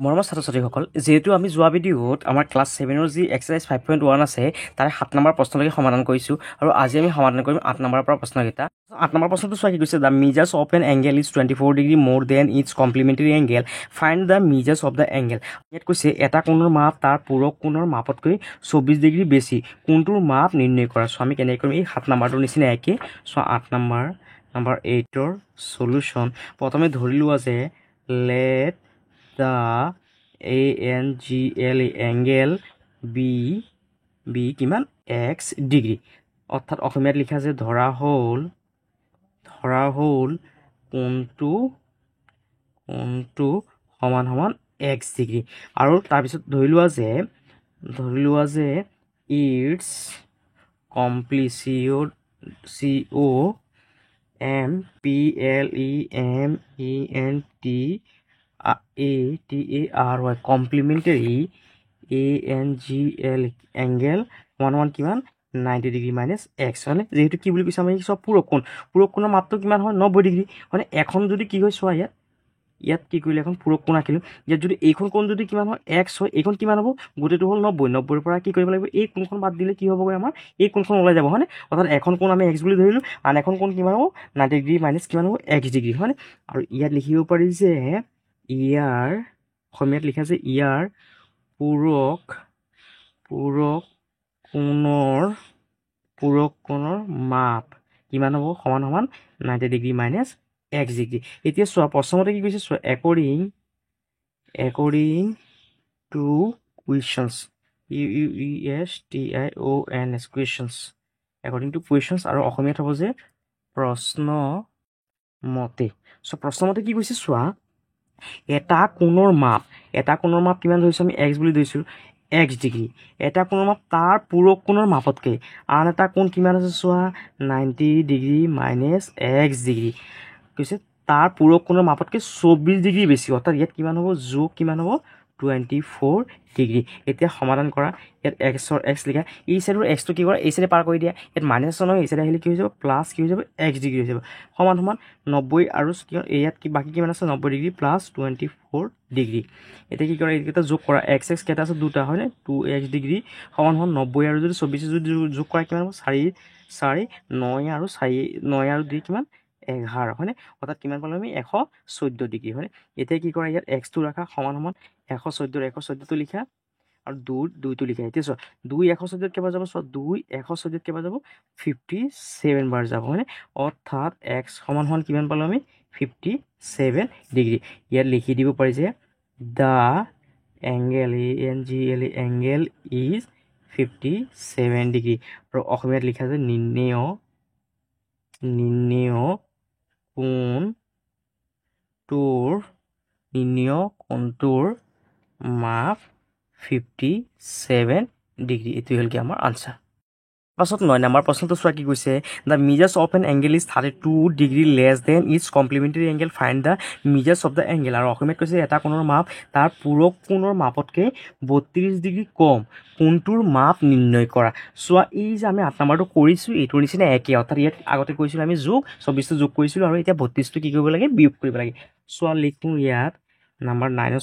মৰমৰ ছাত্ৰ-ছাত্ৰীসকল, যেহেতু আমি যোৱা ভিডিঅ'ত আমাৰ ক্লাছ 7ৰ যি এক্সাৰচাইজ 5.1 আছে তাৰে 7 নম্বৰ প্ৰশ্নলৈকে সমাধান কৰিছোঁ আৰু আজি আমি সমাধান কৰিম 8 নম্বৰৰ পৰা প্ৰশ্নকেইটা। 8 নম্বৰ প্ৰশ্নটো চোৱা কি কৈছে, the measures of an angle is 24 degree more than its complementary angle, find the measures of the angle. ইয়াত কৈছে এটা কোণৰ মাপ তাৰ পূৰক কোণৰ মাপতকৈ 24 ডিগ্ৰী বেছি, কোণটোৰ মাপ নিৰ্ণয় কৰা। চ' আমি কেনেকৈ কৰিম, এই 7 নম্বৰটোৰ নিচিনা একে। চ' 8 নম্বৰ 8ৰ চলিউশ্যন, প্ৰথমে ধৰি লোৱা যে let the ANGL angle be কিমান x ডিগ্ৰী, অৰ্থাৎ অসমীয়াত লিখা আছে ধৰা হ'ল কোণটো সমান সমান x ডিগ্ৰী। আৰু তাৰপিছত ধৰি লোৱা যে ইটছ কমপ্লিমেণ্টাৰী ANGL এংগেল 1 কিমান 90 ডিগ্ৰী মাইনাছ এক্স, হয়নে? যিহেতু কি বুলি কৈছে আমি চব পূৰক কোণৰ মাপটো কিমান হয় 90 ডিগ্ৰী, মানে এখন যদি কি হয় চোৱা ইয়াত কি কৰিলে এখন পূৰক কোণ আঁকিলোঁ। ইয়াত যদি এইখন কোণ যদি কিমান হয় এক্স হয়, এইখন কিমান হ'ব, গোটেইটো হ'ল 90ৰ পৰা কি কৰিব লাগিব, এই কোণখন বাদ দিলে কি হ'বগৈ আমাৰ এই কোণখন ওলাই যাব, হয়নে? অৰ্থাৎ এখন কোণ আমি এক্স বুলি ধৰিলোঁ, আন এখন কোণ কিমান হ'ব 90 ডিগ্ৰী মাইনাছ কিমান হ'ব এক্স ডিগ্ৰী, হয়নে? আৰু ইয়াত লিখিব পাৰি যে ইয়াৰ অসমীয়াত লিখা আছে ইয়াৰ পূৰক কোণৰ মাপ কিমান হ'ব, সমান 90 ডিগ্ৰী মাইনাছ এক্স ডিগ্ৰী। এতিয়া চোৱা প্ৰথমতে কি কৈছে, চোৱা according to questions questions, according to questions, আৰু অসমীয়াত হ'ব যে প্ৰশ্ন মতে। চ' প্ৰশ্নমতে কি কৈছে চোৱা, এটা কোণৰ মাপ কিমান ধৰিছোঁ আমি এক্স বুলি ধৰিছোঁ, এক্স ডিগ্ৰী। এটা কোণৰ মাপ তাৰ পূৰক কোণৰ মাপতকৈ আন এটা কোণ কিমান আছে চোৱা 90 ডিগ্ৰী মাইনাছ এক্স ডিগ্ৰী কৈছে, তাৰ পূৰক কোণৰ মাপতকৈ 24 ডিগ্ৰী বেছি, অৰ্থাৎ ইয়াত কিমান হ'ব যোগ কিমান হ'ব 24 ডিগ্ৰী। এতিয়া সমাধান কৰা, ইয়াত এক্স লিখা, এই চাইডৰ এক্সটো কি কৰা এই চাইডে পাৰ কৰি দিয়া, ইয়াত মাইনাছ নহয় এই চাইডে আহিলে কি হৈ যাব প্লাছ কি হৈ যাব এক্স ডিগ্ৰী হৈ যাব, সমান 90 আৰু ইয়াত বাকী কিমান আছে 90 ডিগ্ৰী প্লাছ 24 ডিগ্ৰী। এতিয়া কি কৰা এইকেইটা যোগ কৰা, এক্স কেইটা আছে দুটা, হয়নে? 2x ডিগ্ৰী সমান 90 আৰু যদি 24 যদি যোগ কৰা কিমান হ'ব 4 9 আৰু 2 কিমান 11, হয়নে? অৰ্থাৎ কিমান পালোঁ আমি 114 ডিগ্ৰী, হয়নে? এতিয়া কি কৰা ইয়াত এক্সটো ৰাখা, সমান 114টো লিখা আৰু 2টো লিখা। এতিয়া চোৱা 2 114 কেইবাৰ যাব, চোৱা 2 114 কেইবাৰ যাব 57 বাৰ যাব, হয়নে? অৰ্থাৎ এক্স সমান কিমান পালোঁ আমি 57 ডিগ্ৰী। ইয়াত লিখি দিব পাৰি যে the angle ANGL angle is 57 degree, আৰু অসমীয়াত লিখা যে নিৰ্ণেয় কোণটোৰ মাপ 57 ডিগ্ৰী। এইটোৱে হ'ল কি আমাৰ আনচাৰ। পাছত 9 নম্বৰ প্ৰশ্নটো চোৱা কি কৈছে, the measures of an angle is 32 degree less than its complementary angle, find the measures of the angle. আৰু অসমীয়াত কৈছে এটা কোণৰ মাপ তাৰ পূৰক কোণৰ মাপতকৈ 32 ডিগ্ৰী কম, কোণটোৰ মাপ নিৰ্ণয় কৰা। চোৱা এই যে আমি 8 নম্বৰটো কৰিছোঁ এইটোৰ নিচিনা একে, অৰ্থাৎ ইয়াত আগতে কৰিছিলোঁ আমি যোগ 24টো যোগ কৰিছিলোঁ আৰু এতিয়া 32টো কি কৰিব লাগে বিয়োগ কৰিব লাগে। চোৱা লিখোঁ ইয়াত নম্বৰ 9ৰ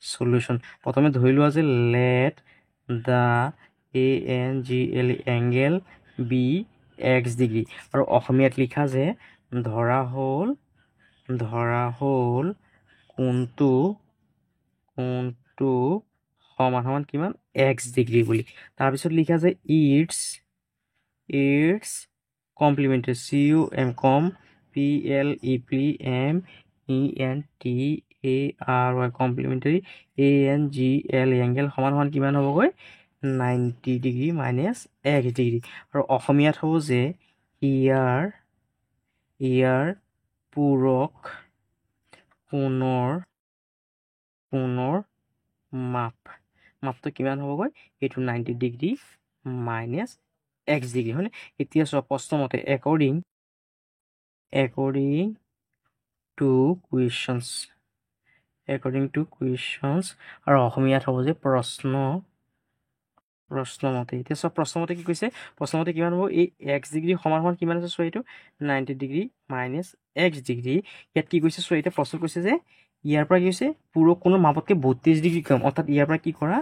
চলিউশ্যন, প্ৰথমে ধৰি লোৱা যে let the ANGL angle be x degree, আৰু অসমীয়াত লিখা যে ধৰা হ'ল কোণটো সমান কিমান এক্স ডিগ্ৰী বুলি। তাৰপিছত লিখা যে it's complementary complementary ANGL angle সমান কিমান হ'বগৈ 90 ডিগ্ৰী মাইনাছ এক্স ডিগ্ৰী, আৰু অসমীয়াত হ'ব যে ইয়াৰ পূৰক কোণৰ মাপটো কিমান হ'বগৈ এইটো 90 ডিগ্ৰী মাইনাছ এক্স ডিগ্ৰী, হয়নে? এতিয়া চোৱা প্ৰশ্নমতে একৰ্ডিং টু কুৱেশ্যনছ, আৰু অসমীয়াত হ'ব যে প্ৰশ্নমতে। এতিয়া চোৱা প্ৰশ্নমতে কি কৈছে, প্ৰশ্নমতে কিমান হ'ব এই এক্স ডিগ্ৰী সমান কিমান আছে চোৱা এইটো 90 ডিগ্ৰী মাইনাছ এক্স ডিগ্ৰী। ইয়াত কি কৈছে চোৱা এতিয়া প্ৰশ্ন কৈছে যে ইয়াৰ পৰা কি হৈছে পূৰক কোণৰ মাপতকৈ 32 ডিগ্ৰী কম, অৰ্থাৎ ইয়াৰ পৰা কি কৰা,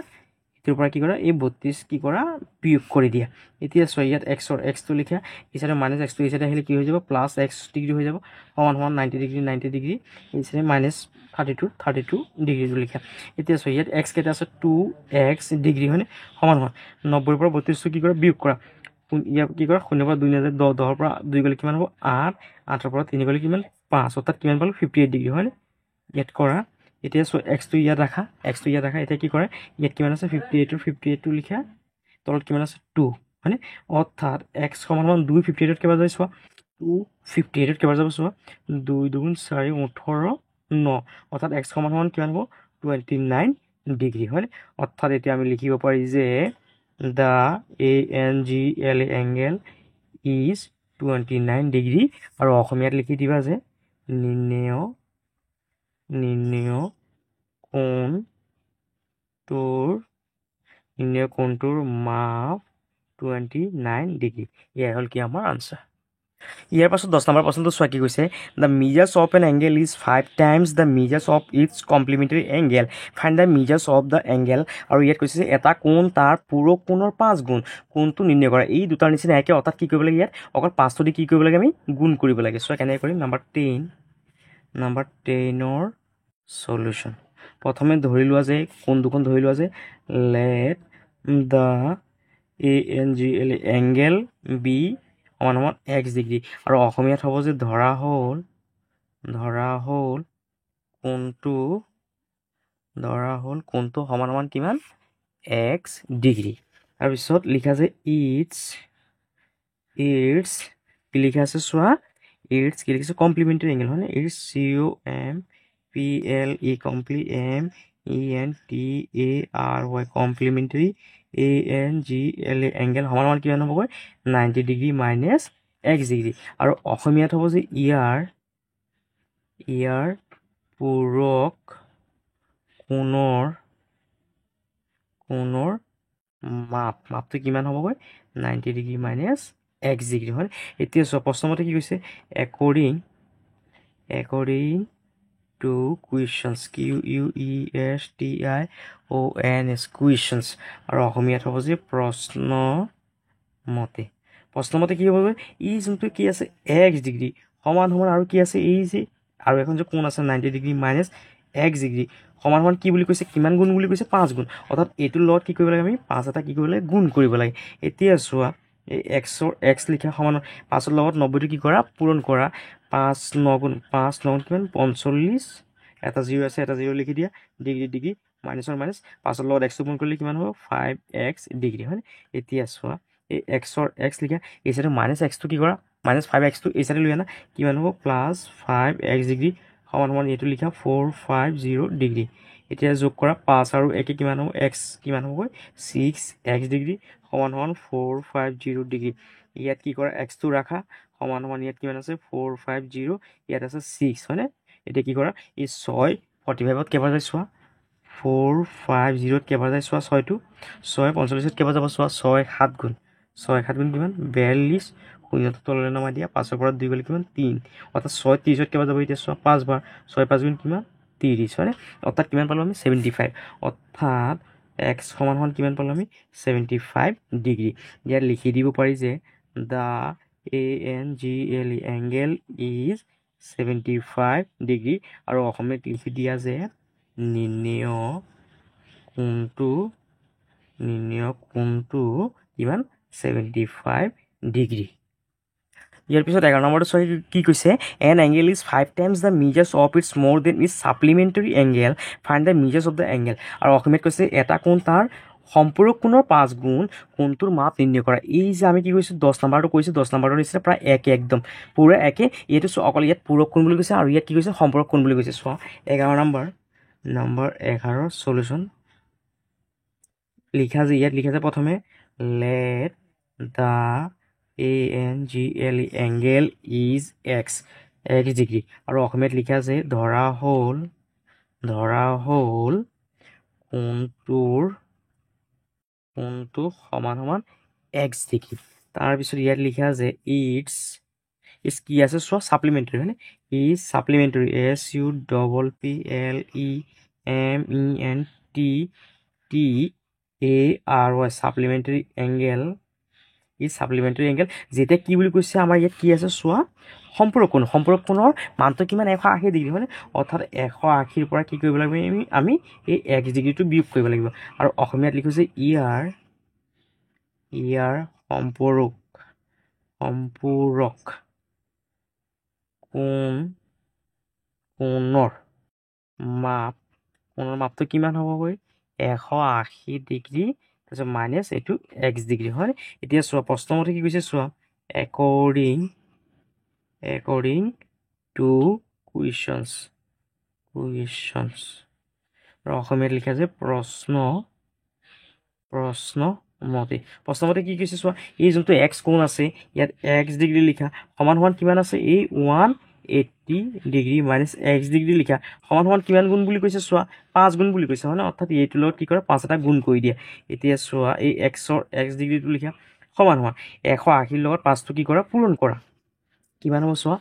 এইটোৰ পৰা কি কৰা, এই 32 কি কৰা বিয়োগ কৰি দিয়া। এতিয়া চোৱা ইয়াত এক্সটো লিখা, এই চাইডে মাইনাছ এক্সটো এই চাইডে আহিলে কি হৈ যাব প্লাছ এক্স ডিগ্ৰী হৈ যাব, সমান 90 ডিগ্ৰী, এই চাইডে মাইনাছ 32 ডিগ্ৰীটো লিখা। এতিয়া চোৱা ইয়াত এক্স কেইটা আছে 2x ডিগ্ৰী হয়নে, সমান 90ৰ পৰা 32 কি কৰা বিয়োগ কৰা, ইয়াৰ কি কৰা 0 পৰা 2 নাযায়, 10ৰ পৰা 2 গ'লে কিমান হ'ব 8, 8ৰ পৰা 3 গ'লে কিমান 5, অৰ্থাৎ কিমান পালোঁ 58 ডিগ্ৰী হয়নে। ইয়াত কৰা, এতিয়া চোৱা এক্সটো ইয়াত ৰাখা, এতিয়া কি কৰে ইয়াত কিমান আছে 58টো লিখা, তলত কিমান আছে 2 হয়নে, অৰ্থাৎ এক্স সমান 2, 58ত কেইবাৰ যায় চোৱা 2, 58ত কেইবাৰ যাব চোৱা 2 2 4 18 9, অৰ্থাৎ এক্স সমান কিমান হ'ব 29 ডিগ্ৰী হয়নে। অৰ্থাৎ এতিয়া আমি লিখিব পাৰি যে the ANGLA angle is 29 degree, আৰু অসমীয়াত লিখি দিবা যে নিৰ্ণেয় কোণটোৰ মাপ 29 ডিগ্ৰী। এয়াই হ'ল কি আমাৰ আনচাৰ। ইয়াৰ পাছত 10 নম্বৰ প্ৰশ্নটো চোৱা কি কৈছে, the measures of an angle is 5 times the measures of its complementary angle, find the measures of the angle. আৰু ইয়াত কৈছে যে এটা কোণ তাৰ পূৰক কোণৰ 5 গুণ, কোণটো নিৰ্ণয় কৰা। এই দুটাৰ নিচিনা একে, অৰ্থাৎ কি কৰিব লাগে ইয়াত অকল 5টো দি কি কৰিব লাগে আমি গুণ কৰিব লাগে। চোৱা কেনেকৈ কৰিম, নাম্বাৰ 10ৰ সলিউশ্যন। প্ৰথমে ধৰি লোৱা যে কোণ দুখন ধৰি লোৱা যে let the ANGLA angle be সমান x ডিগ্ৰী, আৰু অসমীয়াত হ'ব যে ধৰা হ'ল কোণটো সমান কিমান x ডিগ্ৰী। তাৰপিছত লিখা যে ইটছ কি লিখা আছে চোৱা, ইটছ কি লিখিছে কমপ্লিমেণ্টাৰী এংগেল হয়নে, it's COMPLE COMPLEMENTARY complementary ANGLA angle সমান কিমান হ'বগৈ 90 ডিগ্ৰী মাইনাছ x ডিগ্ৰী। আৰু অসমীয়াত হ'ব যে ইয়াৰ পূৰক কোণৰ মাপটো কিমান হ'বগৈ 90 ডিগ্ৰী মাইনাছ x ডিগ্ৰী হয়। এতিয়া চোৱা প্ৰশ্নমতে কি কৈছে, according to questions QUESTIONS questions, আৰু অসমীয়াত হ'ব যে প্ৰশ্নমতে কি হ'ব, ই যোনটো কি আছে x ডিগ্ৰী সমান আৰু কি আছে এই যে আৰু এখন যে কোণ আছে 90 ডিগ্ৰী মাইনাছ x ডিগ্ৰী সমান কি বুলি কৈছে, কিমান গুণ বুলি কৈছে 5 গুণ, অৰ্থাৎ এইটোৰ লগত কি কৰিব লাগে আমি 5 এটা কি কৰিব লাগে গুণ কৰিব লাগে। এতিয়া চোৱা এই x লিখা সমান 5ৰ লগত 90টো কি কৰা পূৰণ কৰা, 5 9 গুণ কিমান 45, এটা 0 আছে এটা 0 লিখি দিয়া, ডিগ্ৰী মাইনাছৰ মাইনাছ 5ৰ লগত x পূৰণ কৰিলে কিমান হ'ব 5x ডিগ্ৰী হয়। এতিয়া চোৱা এই x লিখা এই চাইডে মাইনাছ এক্সটো কি কৰা মাইনাছ 5xটো এই চাইডে লৈ আনা, কিমান হ'ব প্লাছ 5x ডিগ্ৰী সমান এইটো লিখা 450 ডিগ্ৰী। এতিয়া যোগ কৰা 5 আৰু 1 কিমান হ'ব x কিমান হ'বগৈ 6x ডিগ্ৰী সমান 450 ডিগ্ৰী। ইয়াত কি কৰা এক্সটো ৰাখা সমান ইয়াত কিমান আছে 450, ইয়াত আছে 6 হয়নে। এতিয়া কি কৰা এই 6 45ত কেইবাৰ যায় চোৱা, 450ত কেইবাৰ যায় চোৱা, 6টো 6 45ত কেইবাৰ যাব চোৱা, 6 7 গুণ কিমান 42, শূন্যটো তললৈ নমাই দিয়া, 5ৰ পৰা 2 গ'লে কিমান 3, অৰ্থাৎ 6 30ত কেইবাৰ যাব এতিয়া চোৱা 5 বাৰ, 6 5 গুণ কিমান 30 হয়নে, অৰ্থাৎ কিমান পালোঁ আমি 75, অৰ্থাৎ x সমান কিমান পালোঁ আমি 75 ডিগ্ৰী। ইয়াত লিখি দিব পাৰি যে the ANGLA angle is 75 degree, আৰু অসমীয়াত লিখি দিয়া যে নিৰ্ণেয় কোণটো কিমান 75 ডিগ্ৰী। ইয়াৰ পিছত 11 নম্বৰটো চোৱা কি কৈছে, an angle is 5 times the measures of its more than is supplementary angle, find the measures of the angle. আৰু অসমীয়াত কৈছে এটা কোণ তাৰ সম্পূৰক কোণৰ 5 গুণ, কোণটোৰ মাপ নিৰ্ণয় কৰা। এই যে আমি কি কৈছোঁ 10 নম্বৰটো কৈছোঁ, 10 নম্বৰটোৰ নিচিনা প্ৰায় একে একদম পূৰা একে। এইটো অকল ইয়াত পূৰক কোণ বুলি কৈছে আৰু ইয়াত কি কৈছে সম্পূৰক কোণ বুলি কৈছে। চোৱা 11 নম্বৰ 11ৰ সলিউশ্যন লিখা যে ইয়াত লিখা যে প্ৰথমে late the ANGLA angle is x degree, আৰু অসমীয়াত লিখা আছে ধৰা হ'ল কোণটো সমান x ডিগ্ৰী। তাৰপিছত ইয়াত লিখা আছে ইটছ ইজ কি আছে চোৱা ছাপ্লিমেণ্টাৰী হয়নে is supplementary SUPPLEMENTTARY supplementary angle E supplementary angle যেতিয়া কি বুলি কৈছে আমাৰ ইয়াত কি আছে চোৱা সম্পূৰক কোণৰ মানটো কিমান 180 ডিগ্ৰী হয়নে অৰ্থাৎ 180ৰ পৰা কি কৰিব লাগিব আমি এই x ডিগ্ৰীটো বিয়োগ কৰিব লাগিব আৰু অসমীয়াত লিখিছে ইয়াৰ সম্পূৰক কোণৰ মাপটো কিমান হ'বগৈ 180 ডিগ্ৰী তাৰপিছত মাইনাছ এইটো x ডিগ্ৰী হয় এতিয়া চোৱা প্ৰশ্নমতে কি কৈছে চোৱা according to questions আৰু অসমীয়াত লিখা আছে প্ৰশ্নমতে কি কৈছে চোৱা এই যোনটো x কোণ আছে ইয়াত x ডিগ্ৰী লিখা সমান কিমান আছে এই 180 ডিগ্ৰী মাইনাছ x ডিগ্ৰী লিখা সমান কিমান গুণ বুলি কৈছে চোৱা 5 গুণ বুলি কৈছে হয় না অৰ্থাৎ এইটোৰ লগত কি কৰা 5 এটা গুণ কৰি দিয়া এতিয়া চোৱা এই x ডিগ্ৰীটো লিখা সমান 180 লগত 5টো কি কৰা পূৰণ কৰা কিমান হ'ব চোৱা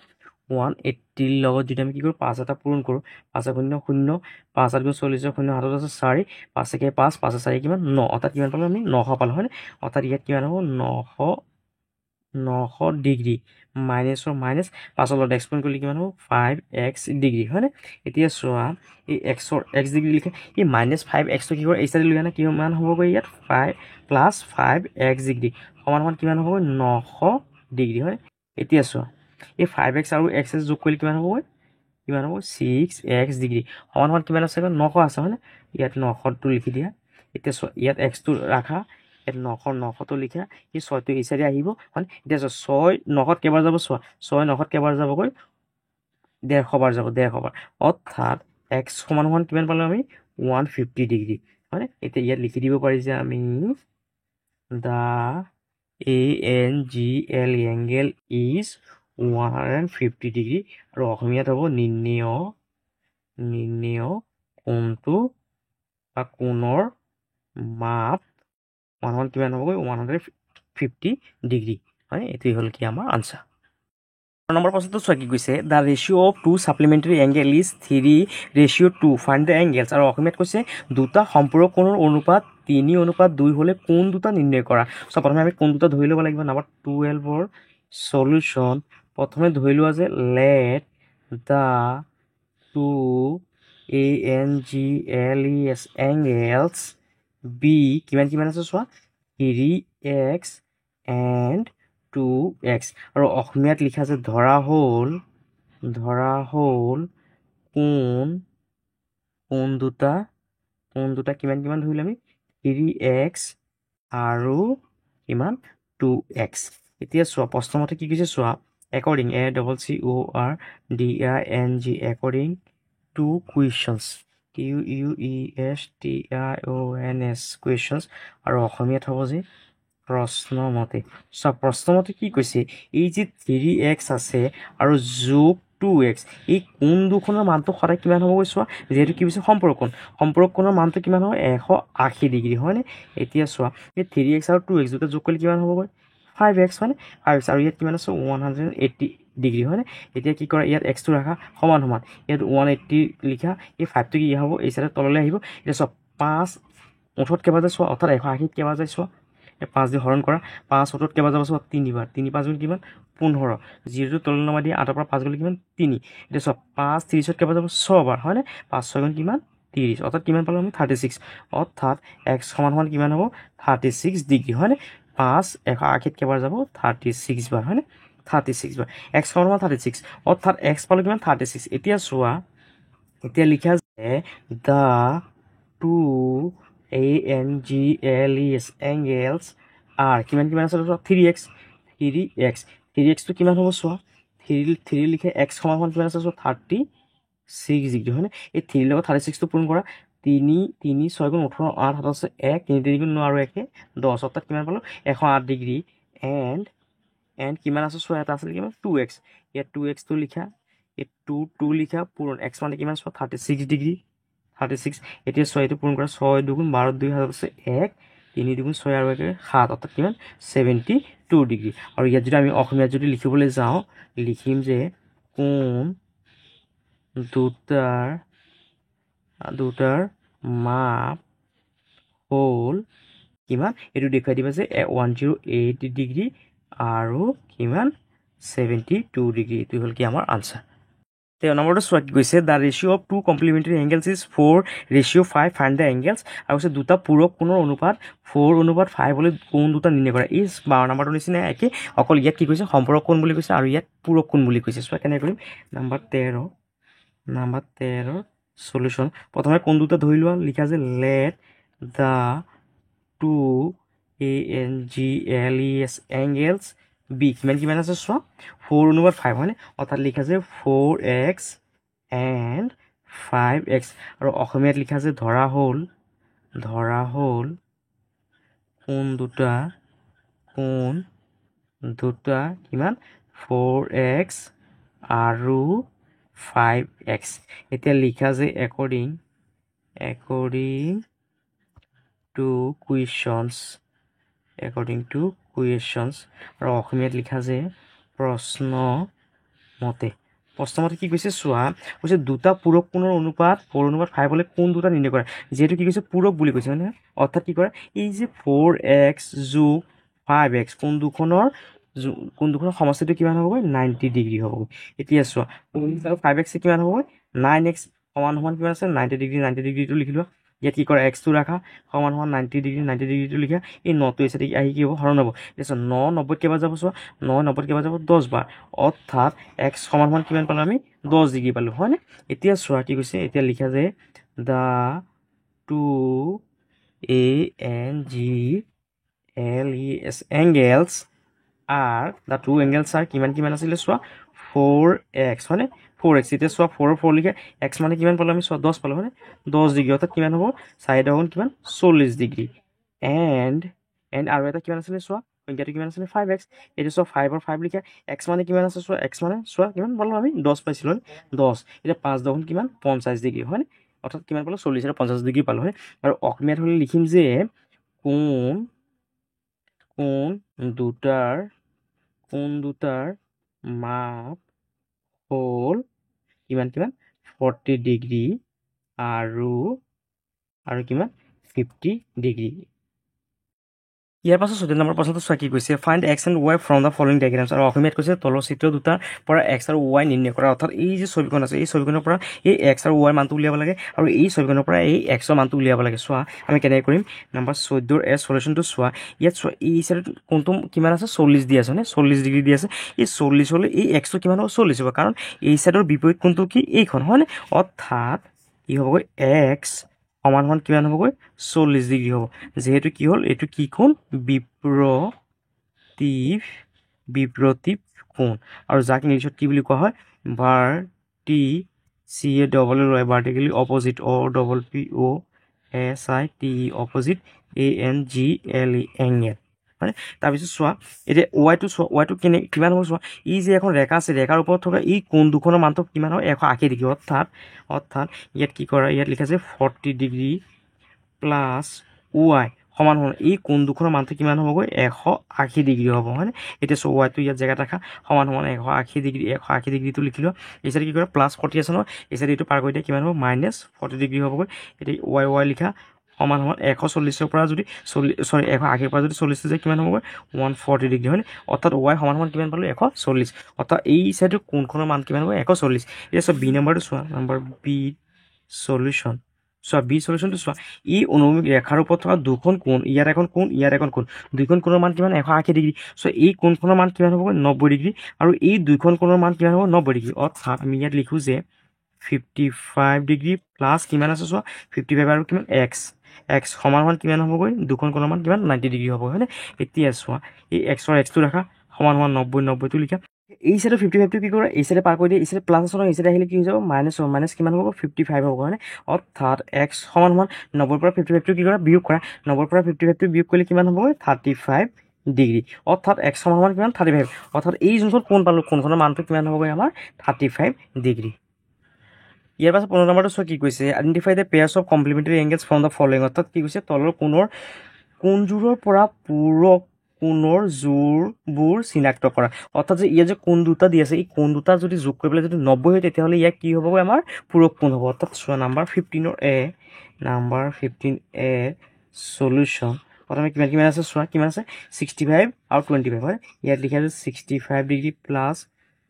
180 লগত যদি আমি কি কৰোঁ 5 এটা পূৰণ কৰোঁ 5 0 0 5 8 40 0 হাতত আছে 4 5 1 5 5 4 কিমান 9 অৰ্থাৎ কিমান পালোঁ আমি 900 পালোঁ হয়নে অৰ্থাৎ ইয়াত কিমান হ'ব 900 ডিগ্ৰী মাইনাছৰ মাইনাছ 5 লগত এক্সপেণ্ড কৰিলে কিমান হ'ব 5x ডিগ্ৰী হয়নে এতিয়া চোৱা এই x ডিগ্ৰী লিখে এই মাইনাছ 5xটো কি কৰে এই চাইডে লৈ আনা কিমান হ'বগৈ ইয়াত 5 প্লাছ 5x ডিগ্ৰী সমান কিমান হ'বগৈ 900 ডিগ্ৰী হয় এতিয়া চোৱা এই 5x আৰু x যোগ কৰিলে কিমান হ'ব 6x ডিগ্ৰী সমান কিমান আছে 900 আছে হয়নে ইয়াত 900টো লিখি দিয়া এতিয়া চোৱা ইয়াত xটো ৰাখা ইয়াত 900টো লিখা এই 6টো এই চাইডে আহিব হয় এতিয়া চোৱা 6 900 কেইবাৰ যাব চোৱা 6 900 কেইবাৰ যাবগৈ 150 বাৰ যাব 150 বাৰ অৰ্থাৎ x সমান কিমান পালোঁ আমি 150 ডিগ্ৰী হয়নে এতিয়া ইয়াত লিখি দিব পাৰি যে আমি the ANGL angle is 150 degree আৰু অসমীয়াত হ'ব নিৰ্ণয় কোণটো বা কোণৰ মাপ কিমান হ'বগৈ 150 ডিগ্ৰী হয় এইটোৱে হ'ল কি আমাৰ আনচাৰ নম্বৰ প্ৰশ্নটো চোৱা কি কৈছে the ratio' of two supplementary angle is 3:2 find the angles আৰু অসমীয়াত কৈছে দুটা সম্পূৰক কোণৰ অনুপাত 3:2 হ'লে কোন দুটা নিৰ্ণয় কৰা চ' প্ৰথমে আমি কোন দুটা ধৰি ল'ব লাগিব নাম্বাৰ 12ৰ সলিউশ্যন প্ৰথমে ধৰি লোৱা যে let the two ANGLES angles be কিমান আছে চোৱা 3x and 2x আৰু অসমীয়াত লিখা আছে ধৰা হ'ল কোন দুটা কিমান ধৰিলে আমি 3x আৰু কিমান 2x এতিয়া চোৱা প্ৰশ্নমতে কি কৈছে চোৱা according according to questions questions আৰু অসমীয়াত হ'ব যে প্ৰশ্নমতে কি কৈছে এই যে 3x আছে আৰু যোগ 2x এই কোণ দুখনৰ মানটো সদায় কিমান হ'বগৈ চোৱা যিহেতু কি কৈছে সম্পূৰক কোণৰ মানটো কিমান হ'ব 180 ডিগ্ৰী হয়নে এতিয়া চোৱা এই 3x আৰু 2x দুটা যোগ কৰিলে কিমান হ'বগৈ 5x হয়নে 5x আৰু ইয়াত কিমান আছে 180 ডিগ্ৰী হয়নে এতিয়া কি কৰা ইয়াত xটো ৰাখা সমান ইয়াত 180 লিখা এই 5টো কি হ'ব এই চাইডে তললৈ আহিব এতিয়া চোৱা 5 8 কেইবাৰ যায় চোৱা অৰ্থাৎ 180 কেইবাৰ যায় চোৱা 5 দি হৰণ কৰা 5 8 কেইবাৰ যাব চোৱা 3 বাৰ 3 5 গুণ কিমান 15 0টো তললৈ নমাই দিয়ে 8ৰ পৰা 5 গ'লে কিমান 3 এতিয়া চোৱা 5 30ত কেইবাৰ যাব 6 বাৰ হয়নে 5 6 গুণ কিমান 30 অৰ্থাৎ কিমান পালোঁ আমি 36 অৰ্থাৎ x সমান কিমান হ'ব 36 ডিগ্ৰী হয়নে 5 180ত কেইবাৰ যাব 36 বাৰ হয়নে 36 বাৰ x সমান 36 অৰ্থাৎ x পালোঁ কিমান 36 এতিয়া চোৱা এতিয়া লিখা যে the two ANGLES angles are কিমান আছে চোৱা 3x টো কিমান হ'ব চোৱা 3 লিখে x সমান কিমান আছে চোৱা 36 ডিগ্ৰী হয়নে এই 3 লগত 36টো পূৰণ কৰা 3 6 গুণ 18 8 হাতত আছে 1 3 3 গুণ 9 আৰু 1 10 অৰ্থাৎ কিমান পালোঁ 108 ডিগ্ৰী এণ্ড কিমান আছে চোৱা এটা আছিলে কিমান 2x ইয়াত 2x টো লিখা এই 2 লিখা পূৰণ x মানে কিমান চোৱা 36 ডিগ্ৰী 36 এতিয়া 6 এইটো পূৰণ কৰা 6 2 গুণ 12 2 হাতত আছে 1 3 2 গুণ 6 আৰু 1 7 অৰ্থাৎ কিমান 72 2 ডিগ্ৰী আৰু ইয়াত যদি আমি অসমীয়াত যদি লিখিবলৈ যাওঁ লিখিম যে কোণ দুটাৰ মাপ হ'ল কিমান এইটো দেখুৱাই দিবা যে 108 ডিগ্ৰী আৰু কিমান 72 ডিগ্ৰী এইটো হ'ল কি আমাৰ আনচাৰ 13 নম্বৰটো চোৱা কি কৈছে the ratio' of two complementary angles is 4:5 find the angles আৰু কৈছে দুটা পূৰক কোণৰ অনুপাত 4:5 হ'লে কোণ দুটা নিৰ্ণয় কৰা এই 12 নম্বৰটোৰ নিচিনা একে অকল ইয়াত কি কৈছে সম্পূৰক কোণ বুলি কৈছে আৰু ইয়াত পূৰক কোণ বুলি কৈছে চোৱা কেনেকৈ কৰিম নাম্বাৰ 13 সলিউশ্যন প্ৰথমে কোণ দুটা ধৰি লোৱা লিখা যে let the two ANGLES angles be কিমান আছে চোৱা 4:5 হয়নে অৰ্থাৎ লিখা যে 4x and 5x আৰু অসমীয়াত লিখা যে ধৰা হ'ল কোণ দুটা কিমান 4x আৰু 5x এতিয়া লিখা যে according to questions আৰু অসমীয়াত লিখা যে প্ৰশ্নমতে কি কৈছে চোৱা কৈছে দুটা পূৰক কোণৰ অনুপাত 4:5 হ'লে কোণ দুটা নিৰ্ণয় কৰা যিহেতু কি কৈছে পূৰক বুলি কৈছে মানে অৰ্থাৎ কি কৰে এই যে 4x যোগ 5x কোণ দুখনৰ সমষ্টিটো কিমান হ'ব 90 ডিগ্ৰী হ'ব এতিয়া চোৱা 5x কিমান হ'ব 9x সমান কিমান আছে 90 ডিগ্ৰীটো লিখি লোৱা ইয়াত কি কৰা এক্সটো ৰাখা সমান 90 ডিগ্ৰীটো লিখা এই 9টো এসে আহি কি হ'ব হৰণ হ'ব এতিয়া 9 90 কেইবাৰ যাব চোৱা 9 90 কেইবাৰ যাব 10 বাৰ অৰ্থাৎ এক্স সমান কিমান পালো আমি 10 ডিগ্ৰী পালো হয়নে এতিয়া চোৱা কি কৈছে এতিয়া লিখা যে দা টু ANGLES এংগেলছ আৰ কিমান আছিলে চোৱা 4x হয়নে 4x এতিয়া চোৱা 4 লিখে x মানে কিমান পালো আমি চোৱা 10 পালো হয়নে 10 ডিগ্ৰী অৰ্থাৎ কিমান হ'ব 4 গুণ কিমান 40 ডিগ্ৰী এণ্ড আৰু এটা কিমান আছিলে চোৱা সংখ্যাটো কিমান আছিলে 5x এইটো চোৱা 5 আৰু 5 লিখে x মানে কিমান আছে চোৱা x মানে চোৱা কিমান পালো আমি 10 পাইছিলো 10 এতিয়া 5 গুণ কিমান 50 ডিগ্ৰী হয়নে অৰ্থাৎ কিমান পালো 40 আৰু 50 ডিগ্ৰী পালো হয় আৰু অসমীয়াত হ'লে লিখিম যে কোণ দুটাৰ মাপ হ'ল কিমান 40 ডিগ্ৰী আৰু কিমান 50 ডিগ্ৰী ইয়াৰ পাছত 14 নম্বৰ প্ৰশ্নটো চোৱা কি কৈছে find x and y from the following diagrams আৰু অসমীয়াত কৈছে তলৰ চিত্ৰ দুটাৰ পৰা x আৰু y নিৰ্ণয় কৰা অৰ্থাৎ এই যে ছবিখন আছে এই ছবিখনৰ পৰা এই x আৰু y মানটো উলিয়াব লাগে আৰু এই ছবিখনৰ পৰা এই x ৰ মানটো উলিয়াব লাগে চোৱা আমি কেনেকৈ কৰিম নাম্বাৰ 14 এ সলিউশ্যনটো চোৱা ইয়াত চোৱা এই চাইডত কোনটো কিমান আছে 40 দি আছে নে 40 ডিগ্ৰী দি আছে এই 40 হ'লে এই x টো কিমান হ'ব 40 হ'ব কাৰণ এই চাইডৰ বিপৰীত কোনটো কি এইখন হয়নে অৰ্থাৎ কি হ'বগৈ x সমান কিমান হ'বগৈ 40 ডিগ্ৰী হ'ব যেহেতু কি হ'ল এইটো কি কোণ বিপ্ৰতীপ কোণ আৰু যাক ইংলিছত কি বুলি কোৱা হয় vertically opposite OPPOSITE opposite ANGLE angle হয় তাৰপিছত চোৱা এতিয়া ৱাইটো কিমান হ'ব চোৱা ই যে এখন ৰেখা আছে ৰেখাৰ ওপৰত থকা এই কোণ দুখনৰ মানটো কিমান হয় 180 ডিগ্ৰী অৰ্থাৎ ইয়াত কি কৰা ইয়াত লিখা আছে 40 ডিগ্ৰী প্লাছ y সমান এই কোণ দুখনৰ মানটো কিমান হ'বগৈ 180 ডিগ্ৰী হ'ব হয়নে এতিয়া চোৱা ৱাইটো ইয়াত জেগাত ৰাখা সমান 180 ডিগ্ৰীটো লিখি লোৱা এই চাইডে কি কৰা প্লাছ 40 আছে ন এই চাইডে এইটো পাৰ কৰি দিয়া কিমান হ'ব -40 ডিগ্ৰী হ'বগৈ এতিয়া y লিখা সমান 140ৰ পৰা যদি 180ৰ পৰা যদি 40 যায় কিমান হ'বগৈ 140 ডিগ্ৰী হয়নে অৰ্থাৎ y সমান কিমান পালো 140 অৰ্থাৎ এই চাইডৰ কোণখনৰ মান কিমান হ'ব 140 এতিয়া চোৱা বি নম্বৰটো চোৱা নম্বৰ বি সলিউশ্যন চোৱা বি সলিউশ্যনটো চোৱা ই অনুভূমিক ৰেখাৰ ওপৰত থকা দুখন কোণ ইয়াৰ এখন কোণ দুইখন কোণৰ মান কিমান 180 ডিগ্ৰী চ' এই কোণখনৰ মান কিমান হ'ব 90 ডিগ্ৰী আৰু এই দুইখন কোণৰ মান কিমান হ'ব 90 ডিগ্ৰী অৰ্থাৎ আমি ইয়াত লিখোঁ যে 55 ডিগ্ৰী প্লাছ কিমান আছে চোৱা 55 আৰু কিমান x সমান কিমান হ'বগৈ দুখন কোণৰ মান কিমান 90 ডিগ্ৰী হ'ব হয়নে এতিয়া চোৱা এই xটো ৰাখা সমান 90টো লিখা এই চাইডে 55টো কি কৰা এই চাইডে পাৰ কৰি দিয়ে এই চাইডে প্লাছ আছে এই চাইডে আহিলে কি হৈ যাব মাইনাছ কিমান হ'ব 55 হ'ব হয়নে অৰ্থাৎ x সমান 90ৰ পৰা 55টো কি কৰা বিয়োগ কৰা 90ৰ পৰা 55টো বিয়োগ কৰিলে কিমান হ'ব 35 ডিগ্ৰী অৰ্থাৎ x সমান কিমান 35 অৰ্থাৎ এই যোনখন কোণ পালো কোণখনৰ মানটো কিমান হ'বগৈ আমাৰ 35 ডিগ্ৰী ইয়াৰ পাছত 15 নম্বৰটো চোৱা কি কৈছে identify the pairs of complementary angles from the following অৰ্থাৎ কি কৈছে তলৰ কোণযোৰৰ পৰা পূৰক কোণৰ জোৰবোৰ চিনাক্ত কৰা অৰ্থাৎ যে ইয়াত যে কোণ দুটা দি আছে এই কোণ দুটা যদি যোগ কৰি পেলাই যদি 90 হয় তেতিয়াহ'লে ইয়াক কি হ'বগৈ আমাৰ পূৰক কোণ হ'ব অৰ্থাৎ চোৱা নাম্বাৰ 15 এ সলিউশ্যন প্ৰথমে কিমান আছে চোৱা কিমান আছে 65 আৰু 25 হয় ইয়াত লিখা আছে 65 ডিগ্ৰী প্লাছ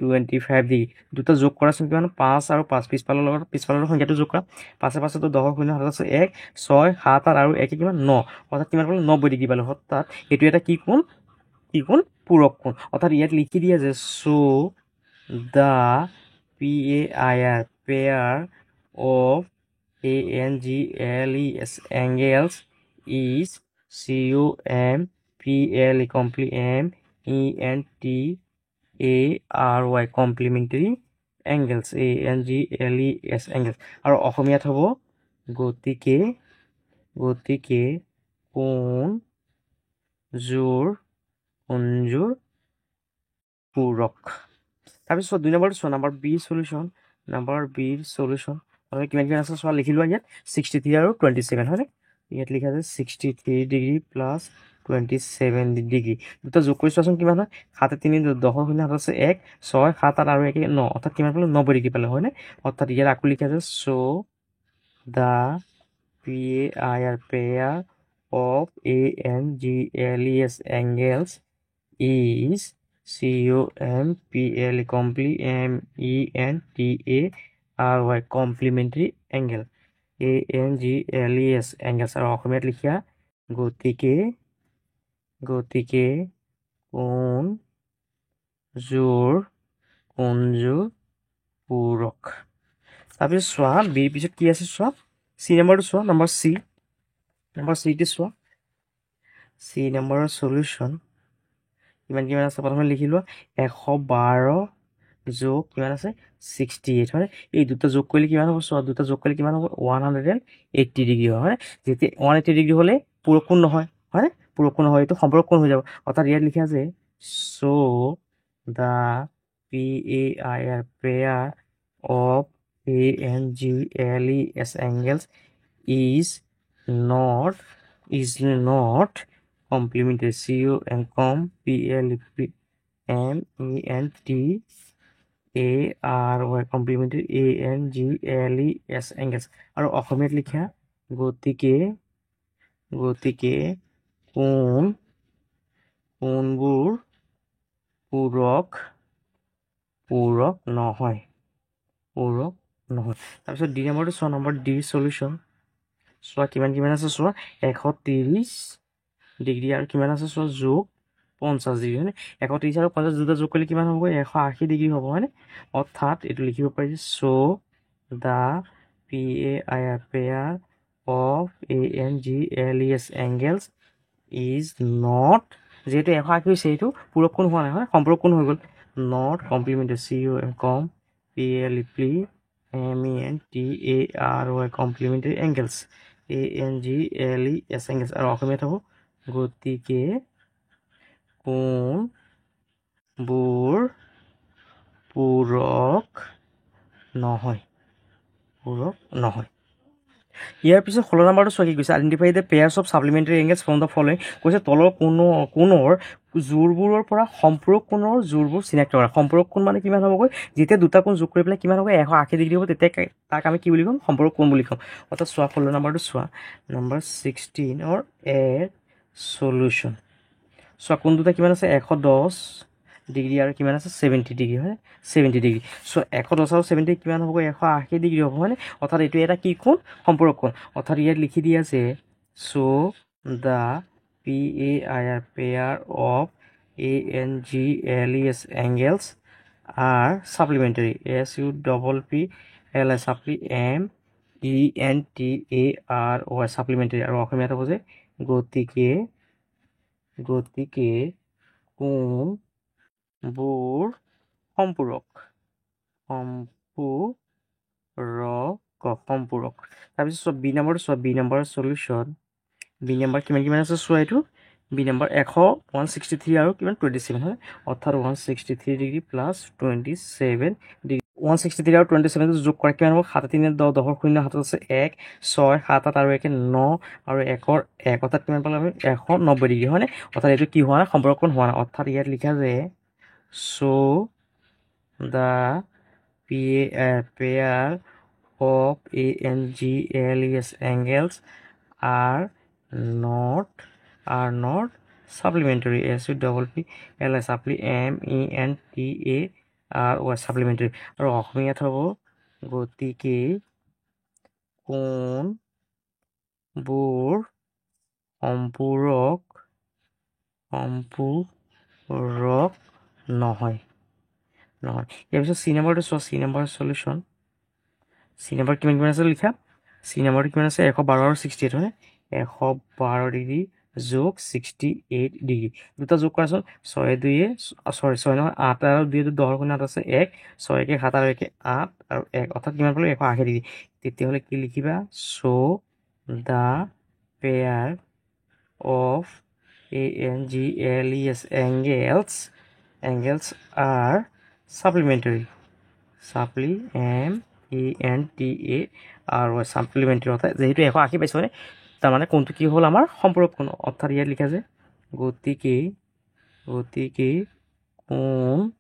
25 ডিগ্ৰী দুটা যোগ কৰাচোন কিমান 5 আৰু 5 পিছফালৰ সংখ্যাটো যোগ কৰা 5 5 10 শূন্য 1 6 7 আৰু 1 কিমান 9 অৰ্থাৎ কিমান পালো 90 ডিগ্ৰী পালো অৰ্থাৎ এইটো এটা কি কোণ পূৰক কোণ অৰ্থাৎ ইয়াত লিখি দিয়া যে so the pair of ANGLES angles is COMPLE complementary angles ANGLES angles আৰু অসমীয়াত হ'ব গতিকে কোণযোৰ পূৰক তাৰপিছত 2 নম্বৰটো চোৱা নাম্বাৰ বি সলিউশ্যন কিমান আছে চোৱা লিখি লোৱা ইয়াত 63 আৰু 27 হয়নে ইয়াত লিখা আছে 63 ডিগ্ৰী প্লাছ 27 ডিগ্ৰী দুটা যোগ কৰি চোৱাচোন কিমান হয় 7 3 10 শূন্য 7 আছে 1 6 7 8 আৰু 1 9 অৰ্থাৎ কিমান পালো 90 ডিগ্ৰী পালে হয়নে অৰ্থাৎ ইয়াত আকৌ লিখা আছে so the pair of ANGLES angles is COMPLE complementary angle ANGLES angles আৰু অসমীয়াত লিখা গতিকে কোণযোৰ পূৰক তাৰপিছত চোৱা বিৰ পিছত কি আছে চোৱা চি নম্বৰটো চোৱা নম্বৰ চিটো চোৱা চি নম্বৰৰ সলিউশ্যন কিমান আছে প্ৰথমে লিখি লোৱা 112 যোগ কিমান আছে 68 হয় এই দুটা যোগ কৰিলে কিমান হ'ব চোৱা দুটা যোগ কৰিলে কিমান হ'ব 180 ডিগ্ৰী হয় যেতিয়া 180 ডিগ্ৰী হ'লে পূৰক কোণ নহয় হয়নে পূৰক কোণ নহয় এইটো সম্পূৰক কোণ হৈ যাব অৰ্থাৎ ইয়াত লিখা আছে so the pair of ANGLES angles is not complementary complementary ANGLES angles আৰু অসমীয়াত লিখা গতিকে কোণবোৰ পূৰক নহয় তাৰপিছত ডি নম্বৰটো চোৱা নম্বৰ ডি সলিউশ্যন চোৱা কিমান আছে চোৱা 130 ডিগ্ৰী আৰু কিমান আছে চোৱা যোগ 50 ডিগ্ৰী হয়নে 130 আৰু 50 দুটা যোগ কৰিলে কিমান হ'ব 180 ডিগ্ৰী হ'ব হয়নে অৰ্থাৎ এইটো লিখিব পাৰি so the pair of ANGLES angles is not যেহেতু 180 হৈছে এইটো পূৰক কোণ হোৱা নাই হয় সম্পূৰক কোণ হৈ গ'ল not complementary complementary angles ANGLES angles আৰু অসমীয়াত হ'ব গতিকে কোণবোৰ পূৰক নহয় ইয়াৰ পিছত 16 নম্বৰটো চোৱা কি কৈছে identify the pairs of supplementary angles from the following কৈছে তলৰ কোণৰ জোৰবোৰৰ পৰা সম্পূৰক কোণৰ জোৰবোৰ চিনাক্ত কৰা সম্পূৰক কোণ মানে কিমান হ'বগৈ যেতিয়া দুটা কোণ যোগ কৰি পেলাই কিমান হ'ব 180 ডিগ্ৰী হ'ব তেতিয়া তাক আমি কি বুলি ক'ম সম্পূৰক কোণ বুলি ক'ম অৰ্থাৎ চোৱা 16 নম্বৰটো চোৱা নম্বৰ 16 এ সলিউশ্যন চোৱা কোণ দুটা কিমান আছে 110 ডিগ্ৰী আৰু কিমান আছে 70 ডিগ্ৰী হয় 70 ডিগ্ৰী চ' 110 আৰু 70 কিমান হ'ব 180 ডিগ্ৰী হ'ব হয়নে অৰ্থাৎ এইটো এটা কি কোণ সম্পূৰক কোণ অৰ্থাৎ ইয়াত লিখি দিয়া আছে so the pair of ANGLES angles are supplementary supplementary আৰু অসমীয়াত হ'ব যে গতিকে কোণবোৰ সম্পূৰক তাৰপিছত বি নম্বৰটো চোৱা B number solution B number কিমান আছে চোৱা এইটো বি নম্বৰ 163 আৰু কিমান 27 হয়, অৰ্থাৎ 163 ডিগ্ৰী প্লাছ 27 ডিগ্ৰী। 163 আৰু 27 যোগ কৰা কিমান হ'ব? 7 3 10 10 শূন্য 7 আছে 1 6 7 8 আৰু 1 9 আৰু 1 1 অৰ্থাৎ কিমান পালে আমি 190 ডিগ্ৰী হয়নে? অৰ্থাৎ এইটো কি হোৱা নাই? সম্পৰ্কণ হোৱা নাই। অৰ্থাৎ ইয়াত লিখা যে so the pair of ANGLES angles are not supplementary. SUPPLE MENTA supplementary আৰু অসমীয়াত হ'ব গতিকে কোণবোৰ সম্পূৰক নহয়। ইয়াৰ পিছত চি নম্বৰটো চোৱা, C number solution. C number কিমান আছে লিখা? চি নম্বৰটো কিমান আছে? 112 আৰু 68 হয়নে? 112 ডিগ্ৰী যোগ 68 ডিগ্ৰী। দুটা যোগ কৰাচোন। 6 2 6 নহয় 8 আৰু 2 10 গুণ 8 আছে 1 6 1 7 আৰু 1 8 আৰু 1 অৰ্থাৎ কিমান পালো? 180 ডিগ্ৰী। তেতিয়াহ'লে কি লিখিবা? So the pair of ANGLES angles are supplementary. supplementary অৰ্থাৎ যেহেতু 180 পাইছোঁ মানে তাৰমানে কোনটো কি হ'ল আমাৰ সম্পূৰক কোণ। অৰ্থাৎ ইয়াত লিখা যে গতিকে কোণবোৰ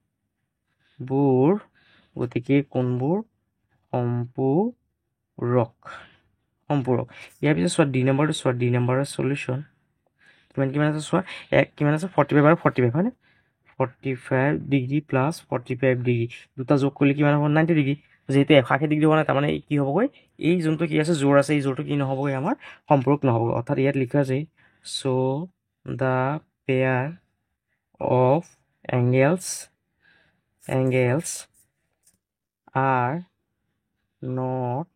সম্পূৰক। ইয়াৰ পিছত চোৱা ডি নম্বৰটো চোৱা, ডি নম্বৰৰ চলিউশ্যন কিমান আছে চোৱা। কিমান আছে? 45 আৰু 45 হয়নে? 45 ডিগ্ৰী প্লাছ 45 ডিগ্ৰী দুটা যোগ কৰিলে কিমান হ'ব? 90 ডিগ্ৰী। যেহেতু 180 ডিগ্ৰী হোৱা নাই তাৰমানে কি হ'বগৈ? এই যোনটো কি আছে জোৰ আছে এই জোৰটো কি নহ'বগৈ? আমাৰ সম্পূৰক নহ'বগৈ। অৰ্থাৎ ইয়াত লিখা যে so the pair of angles are not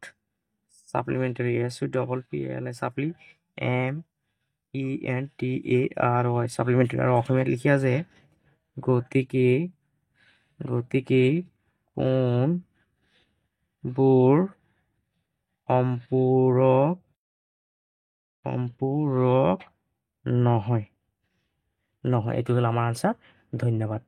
supplementary. SUPPLE supplementary আৰু অসমীয়াত লিখা যে গতিকে কোণবোৰ সম্পূৰক নহয়। এইটো হ'ল আমাৰ আনচাৰ। ধন্যবাদ।